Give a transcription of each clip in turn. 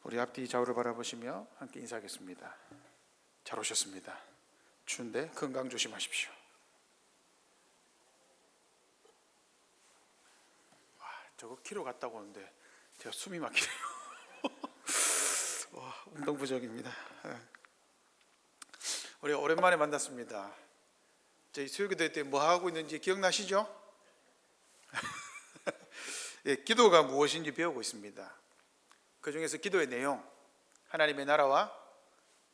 우리 앞뒤 좌우를 바라보시며 함께 인사하겠습니다. 잘 오셨습니다. 추운데 건강 조심하십시오. 저거 키로 갔다 오는데 제가 숨이 막히네요. 운동 부족입니다. 우리 오랜만에 만났습니다. 저희 수요기도 때 뭐 하고 있는지 기억나시죠? 예, 기도가 무엇인지 배우고 있습니다. 그 중에서 기도의 내용, 하나님의 나라와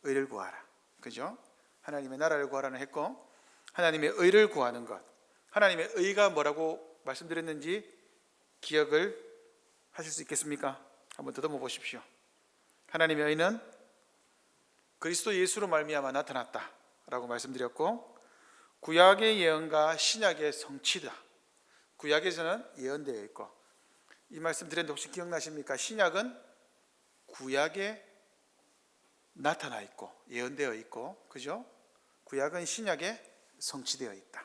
의를 구하라, 그죠? 하나님의 나라를 구하라는 했고, 하나님의 의를 구하는 것, 하나님의 의가 뭐라고 말씀드렸는지 기억을 하실 수 있겠습니까? 한번 더듬어 보십시오. 하나님의 의는 그리스도 예수로 말미암아 나타났다 라고 말씀드렸고, 구약의 예언과 신약의 성취다. 구약에서는 예언되어 있고, 이 말씀 드렸는데 혹시 기억나십니까? 신약은 구약에 나타나 있고 예언되어 있고, 그죠? 구약은 신약에 성취되어 있다,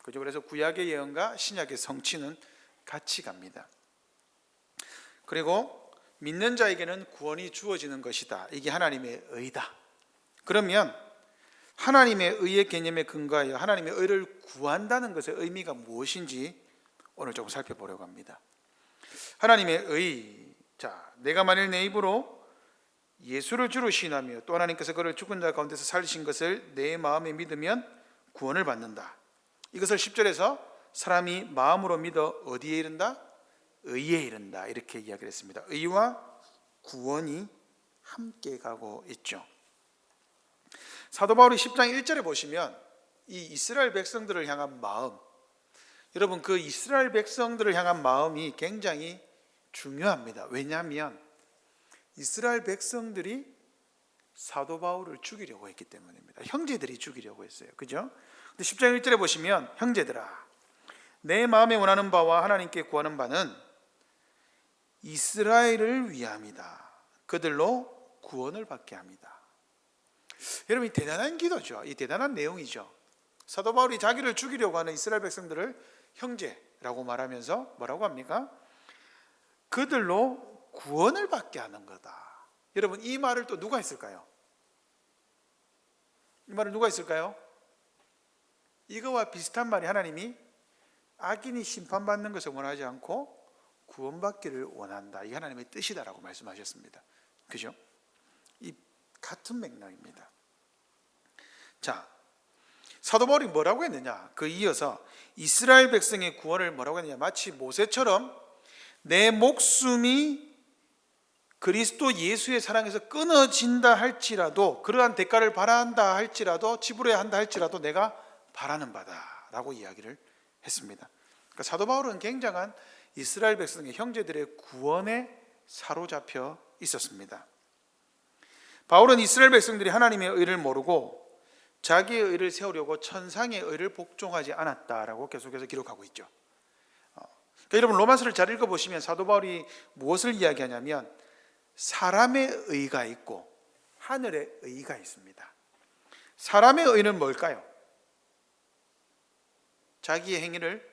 그죠? 그래서 구약의 예언과 신약의 성취는 같이 갑니다. 그리고 믿는 자에게는 구원이 주어지는 것이다. 이게 하나님의 의다. 그러면 하나님의 의의 개념에 근거하여 하나님의 의를 구한다는 것의 의미가 무엇인지 오늘 조금 살펴보려고 합니다. 하나님의 의, 내가 만일 내 입으로 예수를 주로 시인하며 또 하나님께서 그를 죽은 자 가운데서 살리신 것을 내 마음에 믿으면 구원을 받는다. 이것을 10절에서 사람이 마음으로 믿어 어디에 이른다? 의에 이른다, 이렇게 이야기를 했습니다. 의와 구원이 함께 가고 있죠. 사도 바울이 10장 1절에 보시면 이 이스라엘 백성들을 향한 마음, 여러분 그 이스라엘 백성들을 향한 마음이 굉장히 중요합니다. 왜냐하면 이스라엘 백성들이 사도 바울을 죽이려고 했기 때문입니다. 형제들이 죽이려고 했어요, 그죠? 근데 10장 1절에 보시면, 형제들아, 내 마음에 원하는 바와 하나님께 구하는 바는 이스라엘을 위함이다. 그들로 구원을 받게 합니다. 여러분, 이 대단한 기도죠. 이 대단한 내용이죠. 사도 바울이 자기를 죽이려고 하는 이스라엘 백성들을 형제라고 말하면서 뭐라고 합니까? 그들로 구원을 받게 하는 거다. 여러분, 이 말을 또 누가 했을까요? 이 말을 누가 했을까요? 이거와 비슷한 말이 하나님이 악인이 심판받는 것을 원하지 않고 구원받기를 원한다, 이게 하나님의 뜻이다라고 말씀하셨습니다. 그죠? 이 같은 맥락입니다. 자, 사도 바울이 뭐라고 했느냐? 그 이어서 이스라엘 백성의 구원을 뭐라고 했느냐? 마치 모세처럼 내 목숨이 그리스도 예수의 사랑에서 끊어진다 할지라도, 그러한 대가를 바란다 할지라도, 지불해야 한다 할지라도 내가 바라는 바다라고 이야기를 했습니다. 그러니까 사도 바울은 굉장한 이스라엘 백성의 형제들의 구원에 사로잡혀 있었습니다. 바울은 이스라엘 백성들이 하나님의 의를 모르고 자기의 의를 세우려고 천상의 의를 복종하지 않았다라고 계속해서 기록하고 있죠. 그러니까 여러분, 로마서를 잘 읽어보시면 사도 바울이 무엇을 이야기하냐면 사람의 의가 있고 하늘의 의가 있습니다. 사람의 의는 뭘까요? 자기의 행위를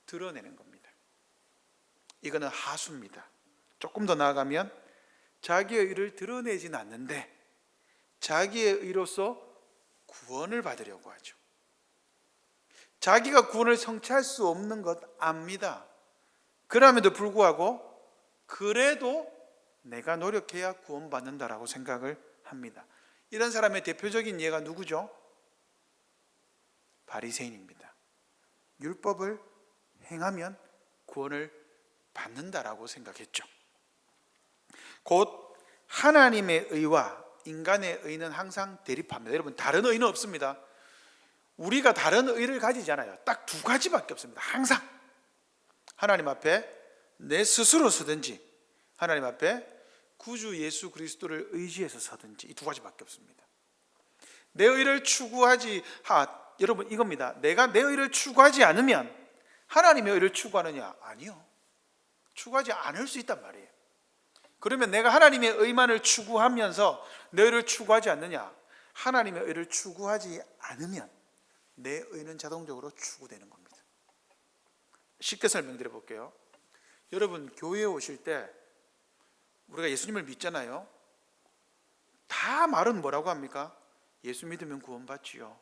드러내는 겁니다. 이거는 하수입니다. 조금 더 나아가면 자기의 의를 드러내지는 않는데 자기의 의로서 구원을 받으려고 하죠. 자기가 구원을 성취할 수 없는 것 압니다. 그럼에도 불구하고 그래도 내가 노력해야 구원받는다라고 생각을 합니다. 이런 사람의 대표적인 예가 누구죠? 바리새인입니다. 율법을 행하면 구원을 받는다라고 생각했죠. 곧 하나님의 의와 인간의 의는 항상 대립합니다. 여러분, 다른 의는 없습니다. 우리가 다른 의를 가지잖아요. 딱 두 가지밖에 없습니다. 항상 하나님 앞에 내 스스로 서든지, 하나님 앞에 구주 예수 그리스도를 의지해서 서든지, 이 두 가지밖에 없습니다. 내 의를 추구하지, 여러분 이겁니다. 내가 내 의를 추구하지 않으면 하나님의 의를 추구하느냐? 아니요. 추구하지 않을 수 있단 말이에요. 그러면 내가 하나님의 의만을 추구하면서 내 의를 추구하지 않느냐? 하나님의 의를 추구하지 않으면 내 의는 자동적으로 추구되는 겁니다. 쉽게 설명드려 볼게요. 여러분, 교회에 오실 때 우리가 예수님을 믿잖아요. 다 말은 뭐라고 합니까? 예수 믿으면 구원받지요.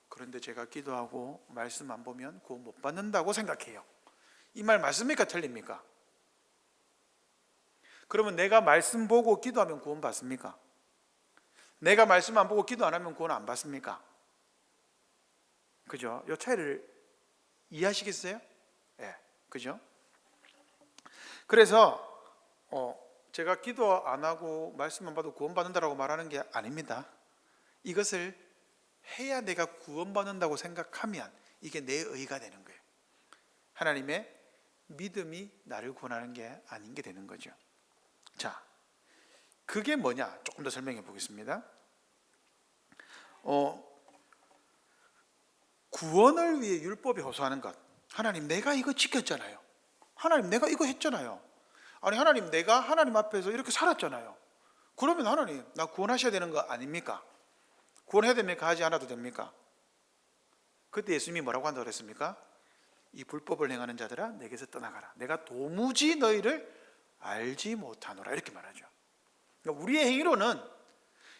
그런데 제가 기도하고 말씀 안 보면 구원 못 받는다고 생각해요. 이 말 맞습니까? 틀립니까? 그러면 내가 말씀 보고 기도하면 구원 받습니까? 내가 말씀 안 보고 기도 안 하면 구원 안 받습니까? 그죠? 이 차이를 이해하시겠어요? 예, 그죠? 그래서 제가 기도 안 하고 말씀 안 봐도 구원 받는다라고 말하는 게 아닙니다. 이것을 해야 내가 구원 받는다고 생각하면 이게 내 의가 되는 거예요. 하나님의 믿음이 나를 구원하는 게 아닌 게 되는 거죠. 자, 그게 뭐냐? 조금 더 설명해 보겠습니다. 구원을 위해 율법에 호소하는 것. 하나님, 내가 이거 지켰잖아요. 하나님, 내가 이거 했잖아요. 아니, 하나님, 내가 하나님 앞에서 이렇게 살았잖아요. 그러면 하나님, 나 구원하셔야 되는 거 아닙니까? 구원해야 됩니까? 하지 않아도 됩니까? 그때 예수님이 뭐라고 한다고 그랬습니까? 이 불법을 행하는 자들아, 내게서 떠나가라. 내가 도무지 너희를 알지 못하노라. 이렇게 말하죠. 그러니까 우리의 행위로는,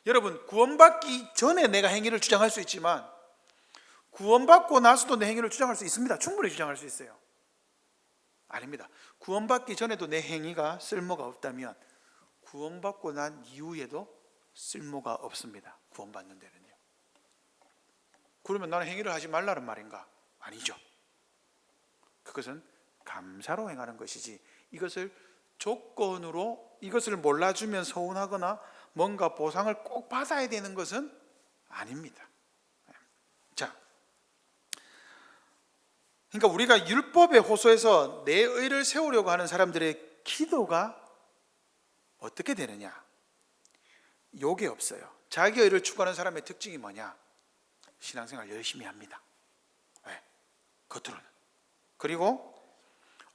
여러분, 구원받기 전에 내가 행위를 주장할 수 있지만 구원받고 나서도 내 행위를 주장할 수 있습니다. 충분히 주장할 수 있어요. 아닙니다. 구원받기 전에도 내 행위가 쓸모가 없다면 구원받고 난 이후에도 쓸모가 없습니다. 구원받는 데는요. 그러면 나는 행위를 하지 말라는 말인가? 아니죠. 그것은 감사로 행하는 것이지, 이것을 조건으로, 이것을 몰라주면 서운하거나 뭔가 보상을 꼭 받아야 되는 것은 아닙니다. 자, 그러니까 우리가 율법에 호소해서 내 의를 세우려고 하는 사람들의 기도가 어떻게 되느냐? 요게 없어요. 자기 의를 추구하는 사람의 특징이 뭐냐? 신앙생활 열심히 합니다. 네, 겉으로는. 그리고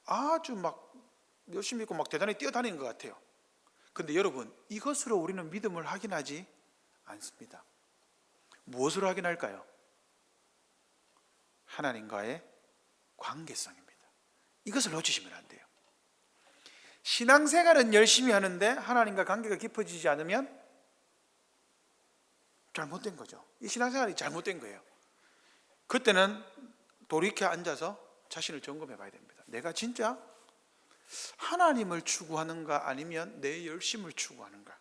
아주 막 열심히 있고 막 대단히 뛰어다니는 것 같아요. 근데 여러분, 이것으로 우리는 믿음을 확인하지 않습니다. 무엇으로 확인할까요? 하나님과의 관계성입니다. 이것을 놓치시면 안 돼요. 신앙생활은 열심히 하는데 하나님과 관계가 깊어지지 않으면 잘못된 거죠. 이 신앙생활이 잘못된 거예요. 그때는 돌이켜 앉아서 자신을 점검해 봐야 됩니다. 내가 진짜 하나님을 추구하는가, 아니면 내 열심을 추구하는가?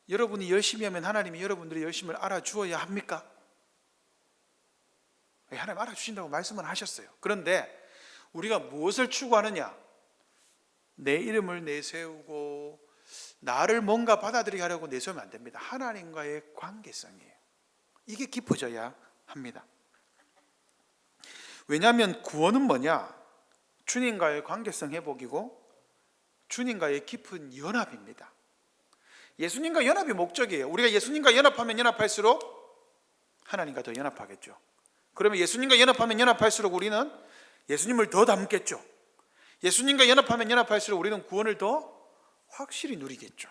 여러분이 열심히 하면 하나님이 여러분들의 열심을 알아주어야 합니까? 하나님 알아주신다고 말씀은 하셨어요. 그런데 우리가 무엇을 추구하느냐? 내 이름을 내세우고 나를 뭔가 받아들이게 하려고 내세우면 안 됩니다. 하나님과의 관계성이에요. 이게 깊어져야 합니다. 왜냐하면 구원은 뭐냐? 주님과의 관계성 회복이고 주님과의 깊은 연합입니다. 예수님과 연합이 목적이에요. 우리가 예수님과 연합하면 연합할수록 하나님과 더 연합하겠죠. 그러면 예수님과 연합하면 연합할수록 우리는 예수님을 더 닮겠죠. 예수님과 연합하면 연합할수록 우리는 구원을 더 확실히 누리겠죠.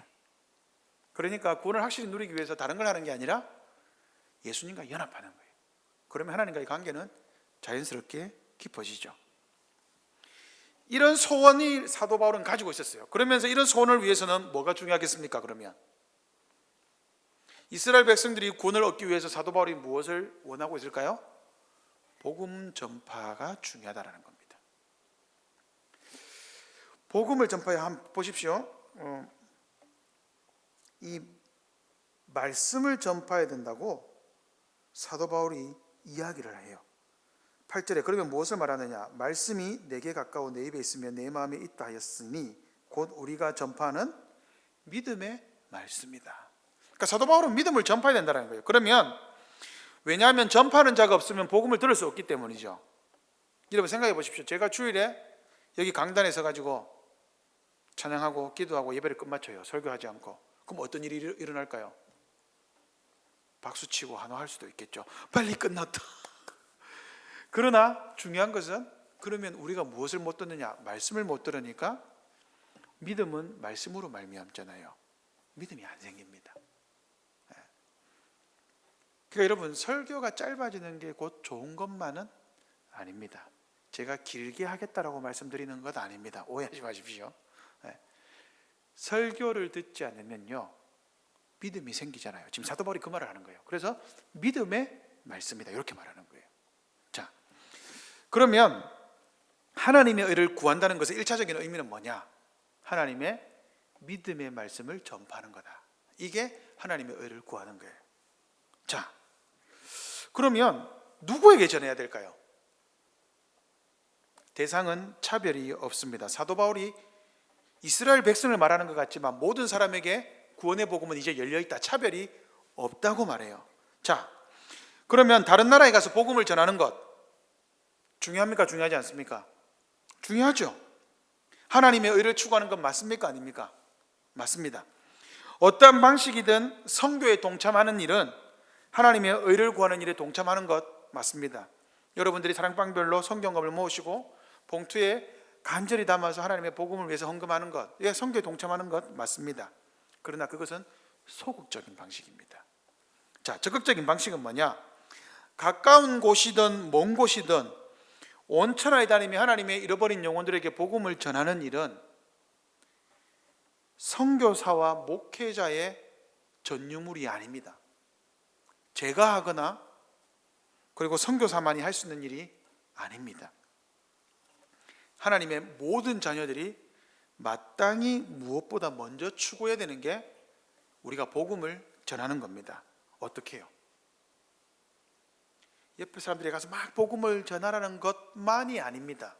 그러니까 구원을 확실히 누리기 위해서 다른 걸 하는 게 아니라 예수님과 연합하는 거예요. 그러면 하나님과의 관계는 자연스럽게 깊어지죠. 이런 소원이 사도 바울은 가지고 있었어요. 그러면서 이런 소원을 위해서는 뭐가 중요하겠습니까? 그러면 이스라엘 백성들이 구원을 얻기 위해서 사도 바울이 무엇을 원하고 있을까요? 복음 전파가 중요하다는 겁니다. 복음을 전파해. 한번 보십시오. 이 말씀을 전파해야 된다고 사도 바울이 이야기를 해요. 8절에 그러면 무엇을 말하느냐? 말씀이 내게 가까워 내 입에 있으며 내 마음에 있다 하였으니 곧 우리가 전파하는 믿음의 말씀이다. 그러니까 사도 바울은 믿음을 전파해야 된다는 거예요. 그러면 왜냐하면 전파하는 자가 없으면 복음을 들을 수 없기 때문이죠. 여러분 생각해 보십시오. 제가 주일에 여기 강단에 서가지고 찬양하고 기도하고 예배를 끝마쳐요. 설교하지 않고. 그럼 어떤 일이 일어날까요? 박수치고 환호할 수도 있겠죠. 빨리 끝났다. 그러나 중요한 것은, 그러면 우리가 무엇을 못 듣느냐? 말씀을 못 들으니까 믿음은 말씀으로 말미암잖아요. 믿음이 안 생깁니다. 그러니까 여러분, 설교가 짧아지는 게 곧 좋은 것만은 아닙니다. 제가 길게 하겠다라고 말씀드리는 것 아닙니다. 오해하지 마십시오. 설교를 듣지 않으면요 믿음이 생기잖아요. 지금 사도 바울이 그 말을 하는 거예요. 그래서 믿음의 말씀이다 이렇게 말하는 거예요. 자, 그러면 하나님의 의를 구한다는 것의 1차적인 의미는 뭐냐? 하나님의 믿음의 말씀을 전파하는 거다. 이게 하나님의 의를 구하는 거예요. 자, 그러면 누구에게 전해야 될까요? 대상은 차별이 없습니다. 사도 바울이 이스라엘 백성을 말하는 것 같지만 모든 사람에게 구원의 복음은 이제 열려있다. 차별이 없다고 말해요. 자, 그러면 다른 나라에 가서 복음을 전하는 것 중요합니까? 중요하지 않습니까? 중요하죠. 하나님의 의를 추구하는 건 맞습니까? 아닙니까? 맞습니다. 어떠한 방식이든 선교에 동참하는 일은 하나님의 의를 구하는 일에 동참하는 것 맞습니다. 여러분들이 사랑방별로 성경금을 모으시고 봉투에 간절히 담아서 하나님의 복음을 위해서 헌금하는 것, 선교에 동참하는 것 맞습니다. 그러나 그것은 소극적인 방식입니다. 자, 적극적인 방식은 뭐냐? 가까운 곳이든 먼 곳이든 온 천하에 다니며 하나님의 잃어버린 영혼들에게 복음을 전하는 일은 선교사와 목회자의 전유물이 아닙니다. 제가 하거나 그리고 선교사만이 할 수 있는 일이 아닙니다. 하나님의 모든 자녀들이 마땅히 무엇보다 먼저 추구해야 되는 게 우리가 복음을 전하는 겁니다. 어떻게 해요? 옆에 사람들이 가서 막 복음을 전하라는 것만이 아닙니다.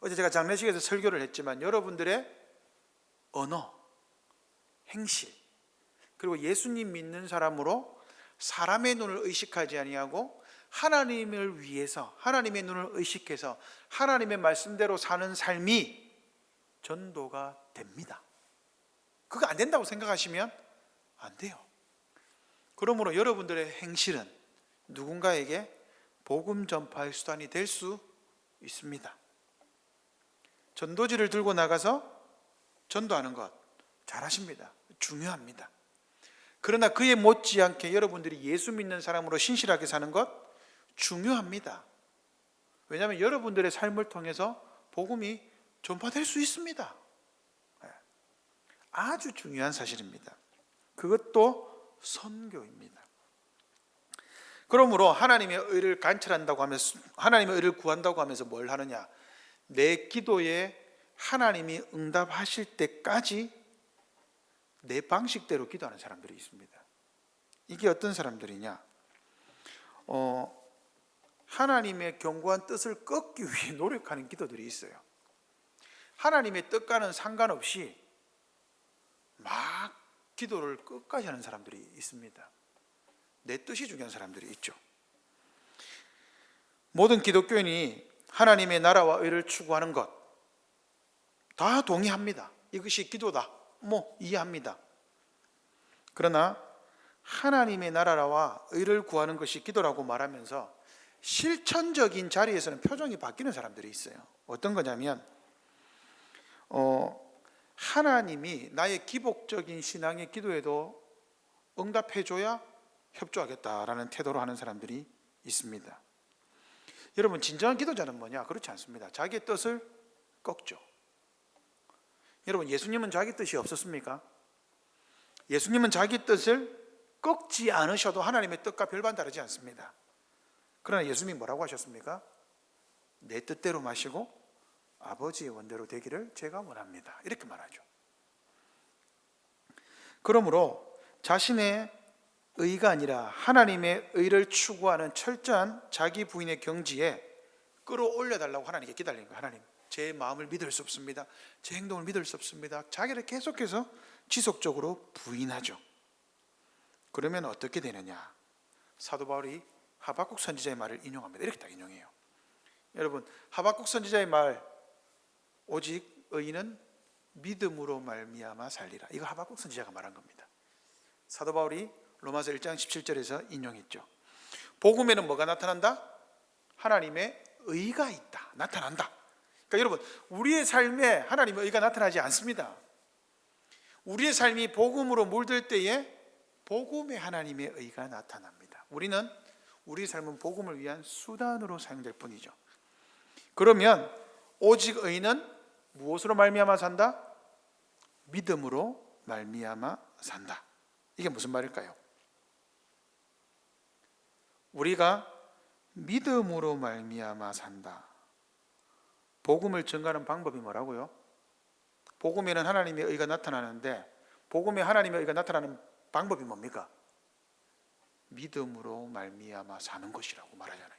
어제 제가 장례식에서 설교를 했지만 여러분들의 언어, 행실, 그리고 예수님 믿는 사람으로 사람의 눈을 의식하지 아니하고 하나님을 위해서 하나님의 눈을 의식해서 하나님의 말씀대로 사는 삶이 전도가 됩니다. 그거 안 된다고 생각하시면 안 돼요. 그러므로 여러분들의 행실은 누군가에게 복음 전파의 수단이 될 수 있습니다. 전도지를 들고 나가서 전도하는 것 잘하십니다. 중요합니다. 그러나 그에 못지않게 여러분들이 예수 믿는 사람으로 신실하게 사는 것 중요합니다. 왜냐하면 여러분들의 삶을 통해서 복음이 전파될 수 있습니다. 아주 중요한 사실입니다. 그것도 선교입니다. 그러므로 하나님의 의를 간철한다고 하면서 하나님의 의를 구한다고 하면서 뭘 하느냐? 내 기도에 하나님이 응답하실 때까지 내 방식대로 기도하는 사람들이 있습니다. 이게 어떤 사람들이냐? 하나님의 견고한 뜻을 꺾기 위해 노력하는 기도들이 있어요. 하나님의 뜻과는 상관없이 막 기도를 끝까지 하는 사람들이 있습니다. 내 뜻이 중요한 사람들이 있죠. 모든 기독교인이 하나님의 나라와 의를 추구하는 것 다 동의합니다. 이것이 기도다. 이해합니다. 그러나 하나님의 나라와 의를 구하는 것이 기도라고 말하면서 실천적인 자리에서는 표정이 바뀌는 사람들이 있어요. 어떤 거냐면 하나님이 나의 기복적인 신앙의 기도에도 응답해줘야 협조하겠다라는 태도로 하는 사람들이 있습니다. 여러분, 진정한 기도자는 뭐냐? 그렇지 않습니다. 자기의 뜻을 꺾죠. 여러분, 예수님은 자기 뜻이 없었습니까? 예수님은 자기 뜻을 꺾지 않으셔도 하나님의 뜻과 별반 다르지 않습니다. 그러나 예수님이 뭐라고 하셨습니까? 내 뜻대로 마시고 아버지의 원대로 되기를 제가 원합니다. 이렇게 말하죠. 그러므로 자신의 의가 아니라 하나님의 의를 추구하는 철저한 자기 부인의 경지에 끌어올려달라고 하나님께 기다리는 거예요. 하나님, 제 마음을 믿을 수 없습니다. 제 행동을 믿을 수 없습니다. 자기를 계속해서 지속적으로 부인하죠. 그러면 어떻게 되느냐? 사도 바울이 하박국 선지자의 말을 인용합니다. 이렇게 딱 인용해요. 여러분, 하박국 선지자의 말, 오직 의인은 믿음으로 말미암아 살리라. 이거 하박국 선지자가 말한 겁니다. 사도 바울이 로마서 1장 17절에서 인용했죠. 복음에는 뭐가 나타난다? 하나님의 의가 있다. 나타난다. 그러니까 여러분, 우리의 삶에 하나님의 의가 나타나지 않습니다. 우리의 삶이 복음으로 물들 때에 복음의 하나님의 의가 나타납니다. 우리의 삶은 복음을 위한 수단으로 사용될 뿐이죠. 그러면 오직 의인은 무엇으로 말미암아 산다? 믿음으로 말미암아 산다. 이게 무슨 말일까요? 우리가 믿음으로 말미암아 산다. 복음을 전가하는 방법이 뭐라고요? 복음에는 하나님의 의가 나타나는데 복음에 하나님의 의가 나타나는 방법이 뭡니까? 믿음으로 말미암아 사는 것이라고 말하잖아요.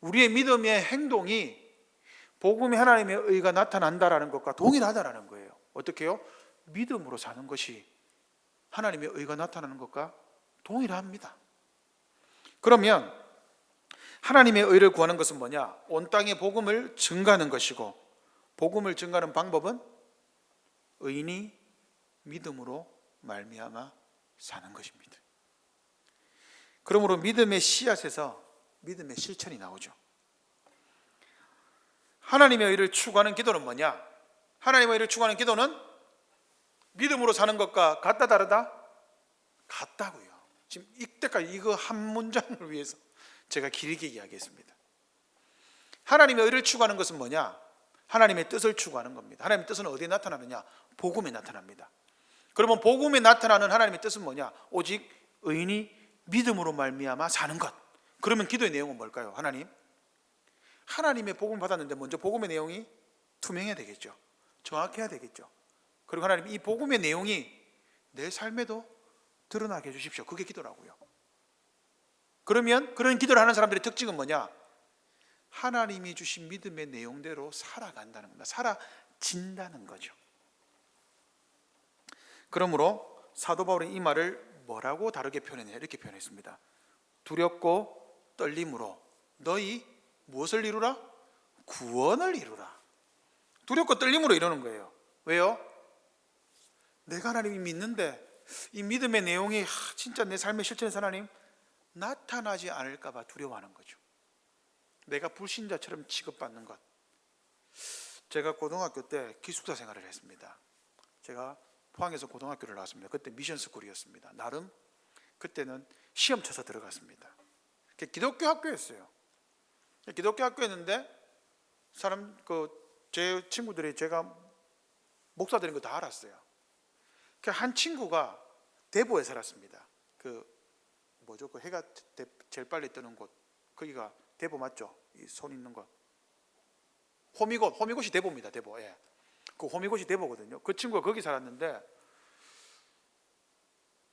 우리의 믿음의 행동이 복음에 하나님의 의가 나타난다라는 것과 동일하다라는 거예요. 어떻게요? 믿음으로 사는 것이 하나님의 의가 나타나는 것과 동일합니다. 그러면 하나님의 의를 구하는 것은 뭐냐? 온 땅에 복음을 증가하는 것이고 복음을 증가하는 방법은 의인이 믿음으로 말미암아 사는 것입니다. 그러므로 믿음의 씨앗에서 믿음의 실천이 나오죠. 하나님의 의를 추구하는 기도는 뭐냐? 하나님의 의를 추구하는 기도는 믿음으로 사는 것과 같다 다르다? 같다고요. 지금 이때까지 이거 한 문장을 위해서 제가 길게 이야기했습니다. 하나님의 의를 추구하는 것은 뭐냐? 하나님의 뜻을 추구하는 겁니다. 하나님의 뜻은 어디에 나타나느냐? 복음에 나타납니다. 그러면 복음에 나타나는 하나님의 뜻은 뭐냐? 오직 의인이 믿음으로 말미암아 사는 것. 그러면 기도의 내용은 뭘까요? 하나님의 복음을 받았는데 먼저 복음의 내용이 투명해야 되겠죠. 정확해야 되겠죠. 그리고 하나님 이 복음의 내용이 내 삶에도 드러나게 해주십시오. 그게 기도라고요. 그러면 그런 기도를 하는 사람들의 특징은 뭐냐? 하나님이 주신 믿음의 내용대로 살아간다는 겁니다. 살아진다는 거죠. 그러므로 사도 바울은 이 말을 뭐라고 다르게 표현했냐? 이렇게 표현했습니다. 두렵고 떨림으로 너희 무엇을 이루라? 구원을 이루라. 두렵고 떨림으로 이러는 거예요. 왜요? 내가 하나님이 믿는데 이 믿음의 내용이 진짜 내 삶의 실천에서 하나님 나타나지 않을까 봐 두려워하는 거죠. 내가 불신자처럼 취급받는 것. 제가 고등학교 때 기숙사 생활을 했습니다. 제가 포항에서 고등학교를 나왔습니다. 그때 미션스쿨이었습니다. 나름 그때는 시험 쳐서 들어갔습니다. 기독교 학교였어요. 기독교 학교였는데 제 친구들이 제가 목사들인 거 다 알았어요. 한 친구가 대보에 살았습니다. 그 해가 제일 빨리 뜨는 곳. 거기가 대보 맞죠? 이 손 있는 곳. 호미곶이 대보입니다. 대보. 예. 그 호미곶이 대보거든요. 그 친구가 거기 살았는데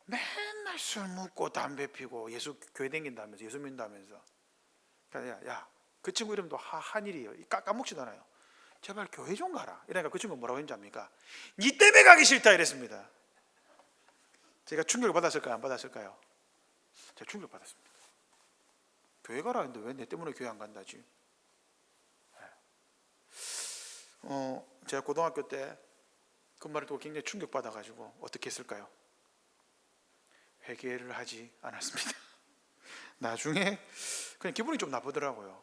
맨날 술 먹고 담배 피고 예수 교회 다닌다면서 예수 믿는다면서. 야, 그 친구 이름도 한일이에요. 까먹지도 않아요. 제발 교회 좀 가라. 이러니까 그 친구 뭐라고 했는지 압니까? 니 때문에 가기 싫다 이랬습니다. 제가 충격을 받았을까요? 안 받았을까요? 제가 충격 받았습니다. 교회 가라 했는데 왜 내 때문에 교회 안 간다지? 제가 고등학교 때 그 말을 듣고 굉장히 충격 받아가지고 어떻게 했을까요? 회개를 하지 않았습니다. 나중에 그냥 기분이 좀 나쁘더라고요.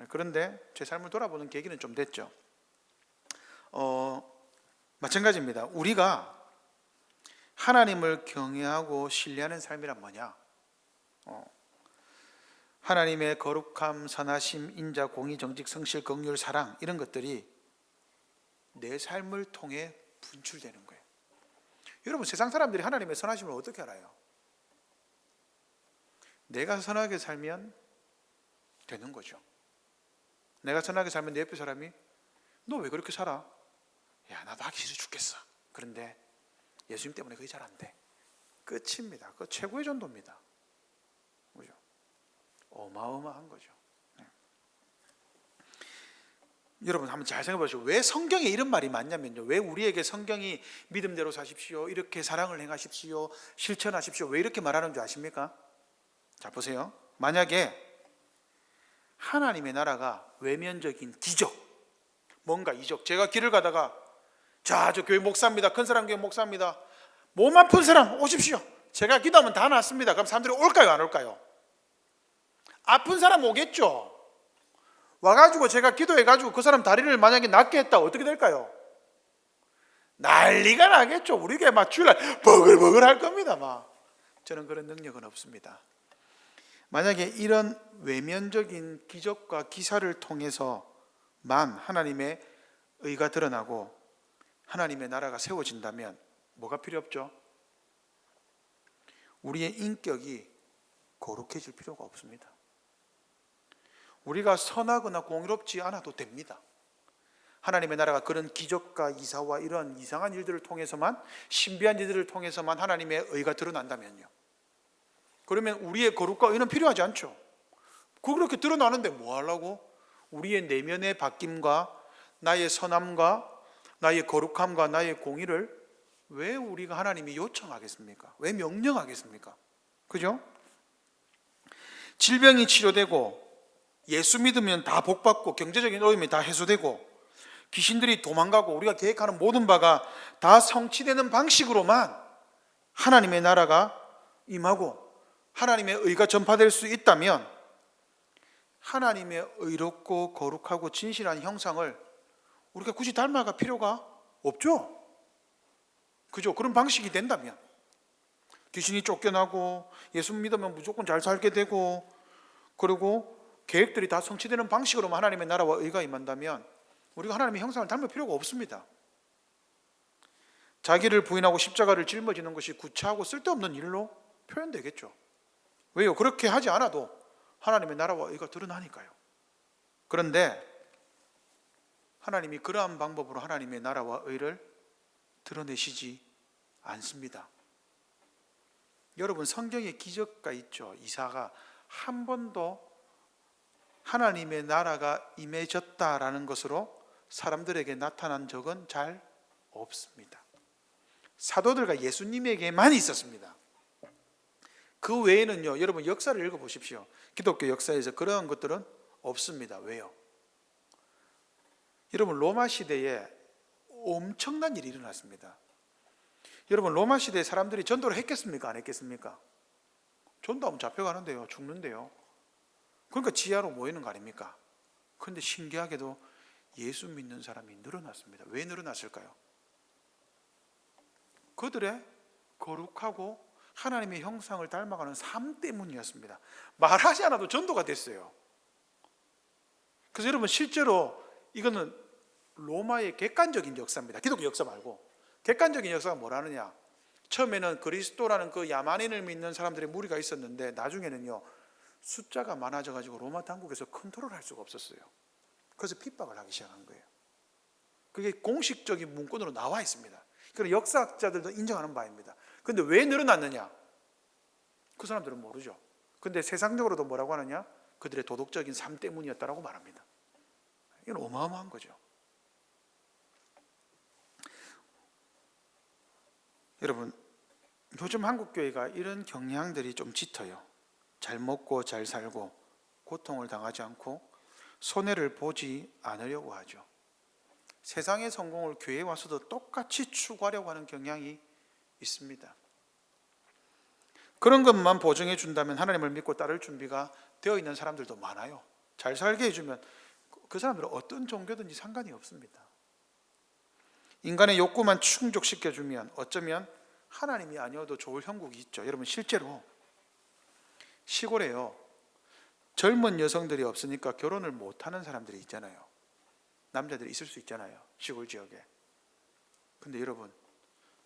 그런데 제 삶을 돌아보는 계기는 좀 됐죠. 마찬가지입니다. 우리가 하나님을 경외하고 신뢰하는 삶이란 뭐냐? 하나님의 거룩함, 선하심, 인자, 공의, 정직, 성실, 긍휼, 사랑 이런 것들이 내 삶을 통해 분출되는 거예요. 여러분 세상 사람들이 하나님의 선하심을 어떻게 알아요? 내가 선하게 살면 되는 거죠. 내가 선하게 살면 내 옆에 사람이 너 왜 그렇게 살아? 야 나도 하기 싫어 죽겠어. 그런데 예수님 때문에 그게 잘 안 돼. 끝입니다. 그 최고의 전도입니다. 그죠? 어마어마한 거죠. 네. 여러분 한번 잘 생각해 보시고 왜 성경에 이런 말이 많냐면요. 왜 우리에게 성경이 믿음대로 사십시오. 이렇게 사랑을 행하십시오. 실천하십시오. 왜 이렇게 말하는 줄 아십니까? 자 보세요. 만약에 하나님의 나라가 외면적인 기적, 뭔가 이적. 제가 길을 가다가 자, 저 교회 목사입니다. 큰사람 교회 목사입니다. 몸 아픈 사람 오십시오. 제가 기도하면 다 낫습니다. 그럼 사람들이 올까요? 안 올까요? 아픈 사람 오겠죠. 와가지고 제가 기도해가지고 그 사람 다리를 만약에 낫게 했다 어떻게 될까요? 난리가 나겠죠. 우리 교회 막 주일날 버글버글 할 겁니다. 막. 저는 그런 능력은 없습니다. 만약에 이런 외면적인 기적과 기사를 통해서만 하나님의 의가 드러나고 하나님의 나라가 세워진다면 뭐가 필요 없죠? 우리의 인격이 거룩해질 필요가 없습니다. 우리가 선하거나 공의롭지 않아도 됩니다. 하나님의 나라가 그런 기적과 이사와 이런 이상한 일들을 통해서만, 신비한 일들을 통해서만 하나님의 의가 드러난다면요, 그러면 우리의 거룩과 의는 필요하지 않죠. 그렇게 드러나는데 뭐 하려고? 우리의 내면의 바뀜과 나의 선함과 나의 거룩함과 나의 공의를 왜 우리가 하나님이 요청하겠습니까? 왜 명령하겠습니까? 그죠? 질병이 치료되고 예수 믿으면 다 복받고 경제적인 어려움이 다 해소되고 귀신들이 도망가고 우리가 계획하는 모든 바가 다 성취되는 방식으로만 하나님의 나라가 임하고 하나님의 의가 전파될 수 있다면 하나님의 의롭고 거룩하고 진실한 형상을 우리가 굳이 닮아갈 필요가 없죠. 그죠? 그런 방식이 된다면 귀신이 쫓겨나고 예수 믿으면 무조건 잘 살게 되고 그리고 계획들이 다 성취되는 방식으로만 하나님의 나라와 의가 임한다면 우리가 하나님의 형상을 닮을 필요가 없습니다. 자기를 부인하고 십자가를 짊어지는 것이 구차하고 쓸데없는 일로 표현되겠죠. 왜요? 그렇게 하지 않아도 하나님의 나라와 의가 드러나니까요. 그런데 하나님이 그러한 방법으로 하나님의 나라와 의를 드러내시지 않습니다. 여러분, 성경에 기적가 있죠. 이사가 한 번도 하나님의 나라가 임해졌다라는 것으로 사람들에게 나타난 적은 잘 없습니다. 사도들과 예수님에게만 있었습니다. 그 외에는요, 여러분 역사를 읽어보십시오. 기독교 역사에서 그러한 것들은 없습니다. 왜요? 여러분, 로마 시대에 엄청난 일이 일어났습니다. 여러분, 로마 시대에 사람들이 전도를 했겠습니까? 안 했겠습니까? 전도하면 잡혀가는데요, 죽는데요. 그러니까 지하로 모이는 거 아닙니까? 그런데 신기하게도 예수 믿는 사람이 늘어났습니다. 왜 늘어났을까요? 그들의 거룩하고 하나님의 형상을 닮아가는 삶 때문이었습니다. 말하지 않아도 전도가 됐어요. 그래서 여러분, 실제로 이거는 로마의 객관적인 역사입니다. 기독교 역사 말고 객관적인 역사가 뭐라느냐, 처음에는 그리스도라는 그 야만인을 믿는 사람들의 무리가 있었는데 나중에는요, 숫자가 많아져 가지고 로마 당국에서 컨트롤할 수가 없었어요. 그래서 핍박을 하기 시작한 거예요. 그게 공식적인 문구로 나와 있습니다. 그래서 역사학자들도 인정하는 바입니다. 그런데 왜 늘어났느냐? 그 사람들은 모르죠. 그런데 세상적으로도 뭐라고 하느냐? 그들의 도덕적인 삶 때문이었다라고 말합니다. 이건 어마어마한 거죠. 여러분, 요즘 한국교회가 이런 경향들이 좀 짙어요. 잘 먹고 잘 살고 고통을 당하지 않고 손해를 보지 않으려고 하죠. 세상의 성공을 교회에 와서도 똑같이 추구하려고 하는 경향이 있습니다. 그런 것만 보증해 준다면 하나님을 믿고 따를 준비가 되어 있는 사람들도 많아요. 잘 살게 해주면 그 사람들은 어떤 종교든지 상관이 없습니다. 인간의 욕구만 충족시켜주면 어쩌면 하나님이 아니어도 좋을 형국이 있죠. 여러분, 실제로 시골에요, 젊은 여성들이 없으니까 결혼을 못하는 사람들이 있잖아요. 남자들이 있을 수 있잖아요, 시골 지역에. 근데 여러분,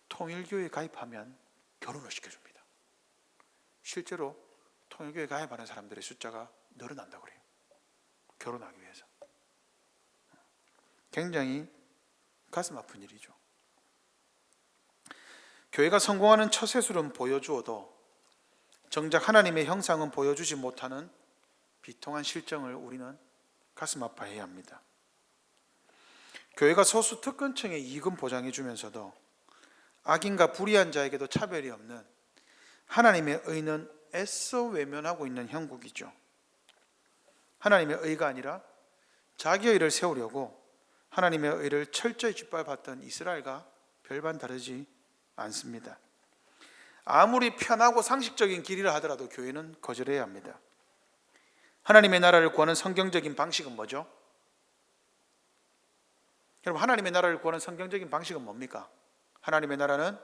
통일교회에 가입하면 결혼을 시켜줍니다. 실제로 통일교회에 가입하는 사람들의 숫자가 늘어난다고 그래요. 결혼하기 위해서. 굉장히 가슴 아픈 일이죠. 교회가 성공하는 처세술은 보여주어도 정작 하나님의 형상은 보여주지 못하는 비통한 실정을 우리는 가슴 아파해야 합니다. 교회가 소수 특권층의 이익은 보장해 주면서도 악인과 불의한 자에게도 차별이 없는 하나님의 의는 애써 외면하고 있는 형국이죠. 하나님의 의가 아니라 자기의 의를 세우려고 하나님의 의를 철저히 짓밟았던 이스라엘과 별반 다르지 않습니다. 아무리 편하고 상식적인 길이라 하더라도 교회는 거절해야 합니다. 하나님의 나라를 구하는 성경적인 방식은 뭐죠? 여러분, 하나님의 나라를 구하는 성경적인 방식은 뭡니까? 하나님의 나라는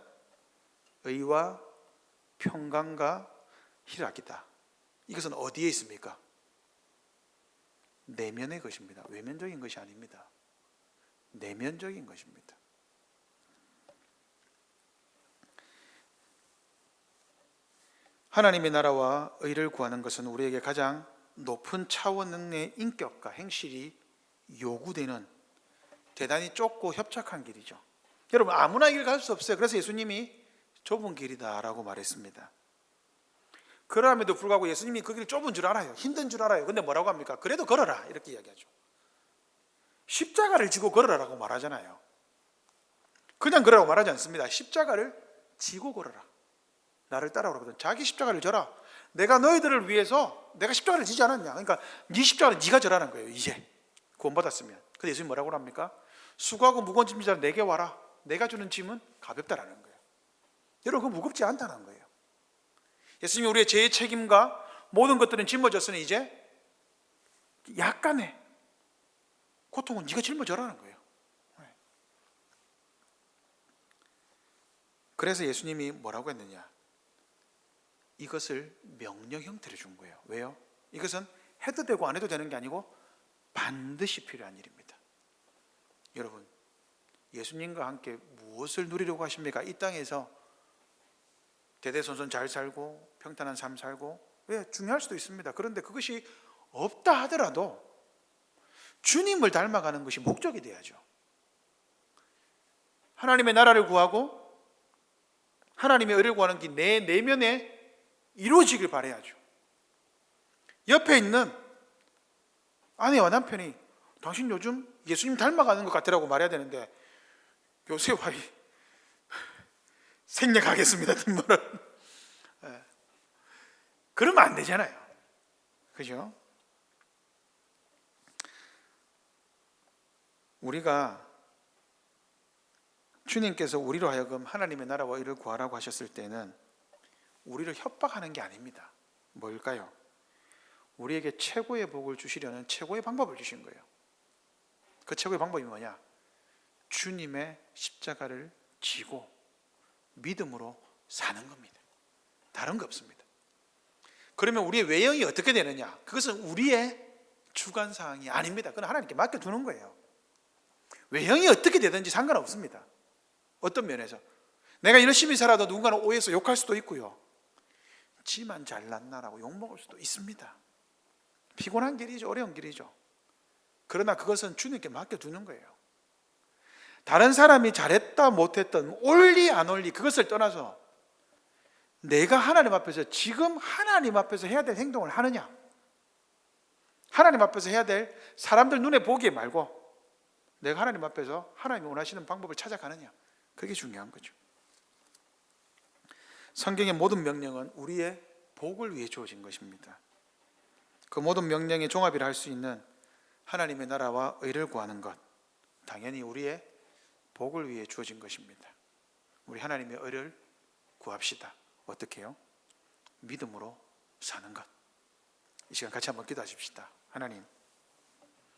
의와 평강과 희락이다. 이것은 어디에 있습니까? 내면의 것입니다. 외면적인 것이 아닙니다. 내면적인 것입니다. 하나님의 나라와 의를 구하는 것은 우리에게 가장 높은 차원의 인격과 행실이 요구되는 대단히 좁고 협착한 길이죠. 여러분, 아무나 이 길 갈 수 없어요. 그래서 예수님이 좁은 길이다라고 말했습니다. 그럼에도 불구하고 예수님이 그 길이 좁은 줄 알아요. 힘든 줄 알아요. 근데 뭐라고 합니까? 그래도 걸어라, 이렇게 이야기하죠. 십자가를 지고 걸어라라고 말하잖아요. 그냥 걸으라고 말하지 않습니다. 십자가를 지고 걸어라. 나를 따라오라거든. 자기 십자가를 져라. 내가 너희들을 위해서 내가 십자가를 지지 않았냐. 그러니까 네 십자가를 네가 져라는 거예요. 이제 구원받았으면. 근데 예수님 뭐라고 합니까? 수고하고 무거운 짐진 자들 내게 와라. 내가 주는 짐은 가볍다라는 거예요. 여러분, 그거 무겁지 않다는 거예요. 예수님이 우리의 죄의 책임과 모든 것들은 짊어졌으니 이제 약간의 고통은 네가 짊어져라는 거예요. 그래서 예수님이 뭐라고 했느냐? 이것을 명령 형태로 준 거예요. 왜요? 이것은 해도 되고 안 해도 되는 게 아니고 반드시 필요한 일입니다. 여러분, 예수님과 함께 무엇을 누리려고 하십니까? 이 땅에서 대대손손 잘 살고 평탄한 삶 살고, 왜? 중요할 수도 있습니다. 그런데 그것이 없다 하더라도 주님을 닮아가는 것이 목적이 돼야죠. 하나님의 나라를 구하고 하나님의 의를 구하는 게 내 내면에 이루어지길 바라야죠. 옆에 있는 아내와 남편이 당신 요즘 예수님 닮아가는 것 같으라고 말해야 되는데 요새 와이 생략하겠습니다. 뒷말은. 그러면 안 되잖아요. 그죠? 우리가 주님께서 우리로 하여금 하나님의 나라와 의를 구하라고 하셨을 때는 우리를 협박하는 게 아닙니다. 뭘까요? 우리에게 최고의 복을 주시려는 최고의 방법을 주신 거예요. 그 최고의 방법이 뭐냐? 주님의 십자가를 지고 믿음으로 사는 겁니다. 다른 거 없습니다. 그러면 우리의 외형이 어떻게 되느냐? 그것은 우리의 주관사항이 아닙니다. 그건 하나님께 맡겨두는 거예요. 외형이 어떻게 되든지 상관없습니다. 어떤 면에서 내가 열심히 살아도 누군가는 오해해서 욕할 수도 있고요, 지만 잘났나라고 욕먹을 수도 있습니다. 피곤한 길이죠. 어려운 길이죠. 그러나 그것은 주님께 맡겨두는 거예요. 다른 사람이 잘했다 못했던 옳리 안 옳리 그것을 떠나서 내가 하나님 앞에서 지금 하나님 앞에서 해야 될 행동을 하느냐, 하나님 앞에서 해야 될 사람들 눈에 보기에 말고 내가 하나님 앞에서 하나님이 원하시는 방법을 찾아가느냐, 그게 중요한 거죠. 성경의 모든 명령은 우리의 복을 위해 주어진 것입니다. 그 모든 명령의 종합이라 할 수 있는 하나님의 나라와 의를 구하는 것, 당연히 우리의 복을 위해 주어진 것입니다. 우리 하나님의 의를 구합시다. 어떻게 해요? 믿음으로 사는 것. 이 시간 같이 한번 기도하십시다. 하나님,